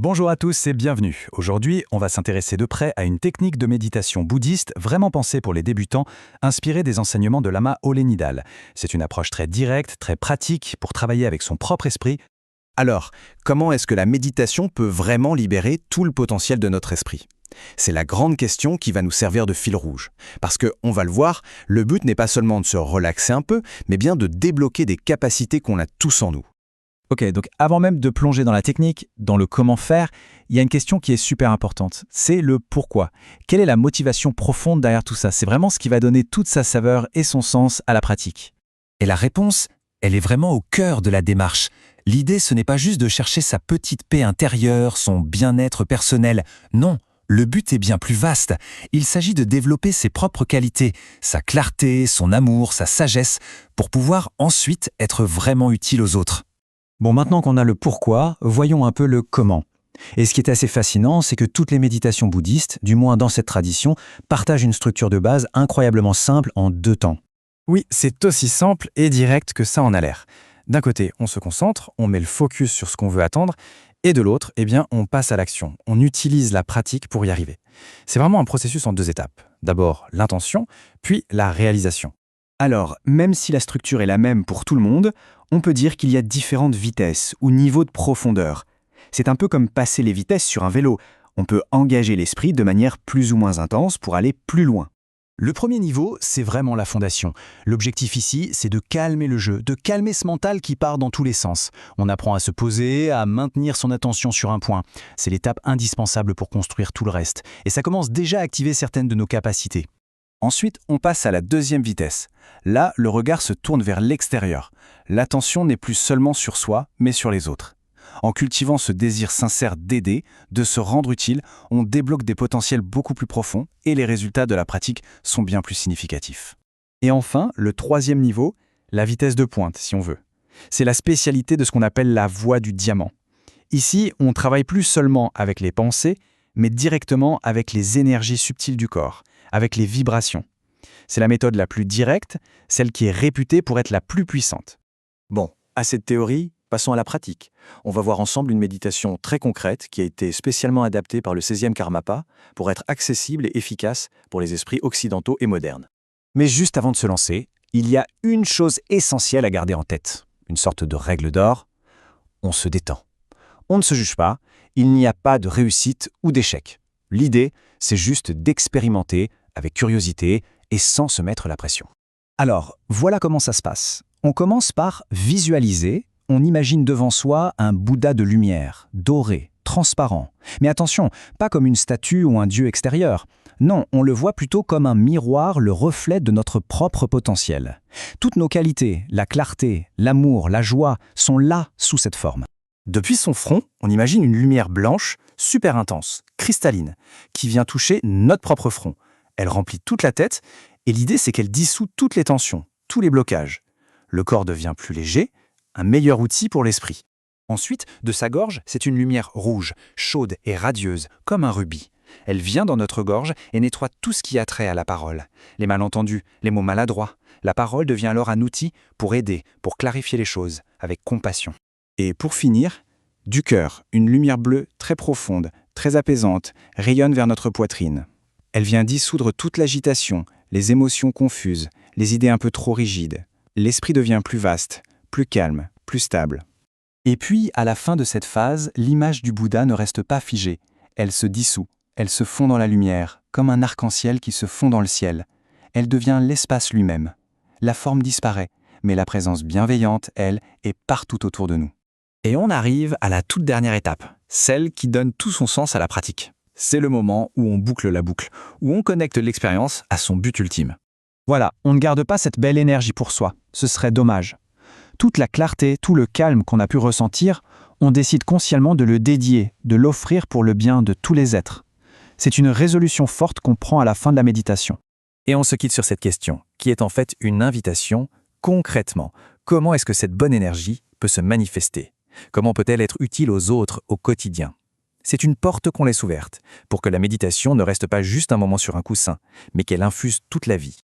Bonjour à tous et bienvenue. Aujourd'hui, on va s'intéresser de près à une technique de méditation bouddhiste vraiment pensée pour les débutants, inspirée des enseignements de Lama Olenidal. C'est une approche très directe, très pratique pour travailler avec son propre esprit. Alors, comment est-ce que la méditation peut vraiment libérer tout le potentiel de notre esprit? C'est la grande question qui va nous servir de fil rouge. Parce que, on va le voir, le but n'est pas seulement de se relaxer un peu, mais bien de débloquer des capacités qu'on a tous en nous. Ok, donc avant même de plonger dans la technique, dans le comment faire, il y a une question qui est super importante. C'est le pourquoi. Quelle est la motivation profonde derrière tout ça? C'est vraiment ce qui va donner toute sa saveur et son sens à la pratique. Et la réponse, elle est vraiment au cœur de la démarche. L'idée, ce n'est pas juste de chercher sa petite paix intérieure, son bien-être personnel. Non, le but est bien plus vaste. Il s'agit de développer ses propres qualités, sa clarté, son amour, sa sagesse, pour pouvoir ensuite être vraiment utile aux autres. Bon, maintenant qu'on a le pourquoi, voyons un peu le comment. Et ce qui est assez fascinant, c'est que toutes les méditations bouddhistes, du moins dans cette tradition, partagent une structure de base incroyablement simple en 2 temps. Oui, c'est aussi simple et direct que ça en a l'air. D'un côté, on se concentre, on met le focus sur ce qu'on veut attendre, et de l'autre, on passe à l'action. On utilise la pratique pour y arriver. C'est vraiment un processus en 2 étapes. D'abord, l'intention, puis la réalisation. Alors, même si la structure est la même pour tout le monde, on peut dire qu'il y a différentes vitesses ou niveaux de profondeur. C'est un peu comme passer les vitesses sur un vélo. On peut engager l'esprit de manière plus ou moins intense pour aller plus loin. Le premier niveau, c'est vraiment la fondation. L'objectif ici, c'est de calmer le jeu, de calmer ce mental qui part dans tous les sens. On apprend à se poser, à maintenir son attention sur un point. C'est l'étape indispensable pour construire tout le reste. Et ça commence déjà à activer certaines de nos capacités. Ensuite, on passe à la deuxième vitesse. Là, le regard se tourne vers l'extérieur. L'attention n'est plus seulement sur soi, mais sur les autres. En cultivant ce désir sincère d'aider, de se rendre utile, on débloque des potentiels beaucoup plus profonds et les résultats de la pratique sont bien plus significatifs. Et enfin, le troisième niveau, la vitesse de pointe, si on veut. C'est la spécialité de ce qu'on appelle la voie du diamant. Ici, on travaille plus seulement avec les pensées, mais directement avec les énergies subtiles du corps, avec les vibrations. C'est la méthode la plus directe, celle qui est réputée pour être la plus puissante. Bon, assez de théorie, passons à la pratique. On va voir ensemble une méditation très concrète qui a été spécialement adaptée par le 16e Karmapa pour être accessible et efficace pour les esprits occidentaux et modernes. Mais juste avant de se lancer, il y a une chose essentielle à garder en tête. Une sorte de règle d'or. On se détend. On ne se juge pas. Il n'y a pas de réussite ou d'échec. L'idée, c'est juste d'expérimenter avec curiosité et sans se mettre la pression. Alors, voilà comment ça se passe. On commence par visualiser. On imagine devant soi un Bouddha de lumière, doré, transparent. Mais attention, pas comme une statue ou un dieu extérieur. Non, on le voit plutôt comme un miroir, le reflet de notre propre potentiel. Toutes nos qualités, la clarté, l'amour, la joie, sont là sous cette forme. Depuis son front, on imagine une lumière blanche, super intense, cristalline, qui vient toucher notre propre front. Elle remplit toute la tête, et l'idée c'est qu'elle dissout toutes les tensions, tous les blocages. Le corps devient plus léger, un meilleur outil pour l'esprit. Ensuite, de sa gorge, c'est une lumière rouge, chaude et radieuse, comme un rubis. Elle vient dans notre gorge et nettoie tout ce qui a trait à la parole. Les malentendus, les mots maladroits. La parole devient alors un outil pour aider, pour clarifier les choses, avec compassion. Et pour finir, du cœur, une lumière bleue très profonde, très apaisante, rayonne vers notre poitrine. Elle vient dissoudre toute l'agitation, les émotions confuses, les idées un peu trop rigides. L'esprit devient plus vaste, plus calme, plus stable. Et puis, à la fin de cette phase, l'image du Bouddha ne reste pas figée. Elle se dissout, elle se fond dans la lumière, comme un arc-en-ciel qui se fond dans le ciel. Elle devient l'espace lui-même. La forme disparaît, mais la présence bienveillante, elle, est partout autour de nous. Et on arrive à la toute dernière étape, celle qui donne tout son sens à la pratique. C'est le moment où on boucle la boucle, où on connecte l'expérience à son but ultime. Voilà, on ne garde pas cette belle énergie pour soi, ce serait dommage. Toute la clarté, tout le calme qu'on a pu ressentir, on décide consciemment de le dédier, de l'offrir pour le bien de tous les êtres. C'est une résolution forte qu'on prend à la fin de la méditation. Et on se quitte sur cette question, qui est en fait une invitation, concrètement. Comment est-ce que cette bonne énergie peut se manifester? Comment peut-elle être utile aux autres au quotidien? C'est une porte qu'on laisse ouverte, pour que la méditation ne reste pas juste un moment sur un coussin, mais qu'elle infuse toute la vie.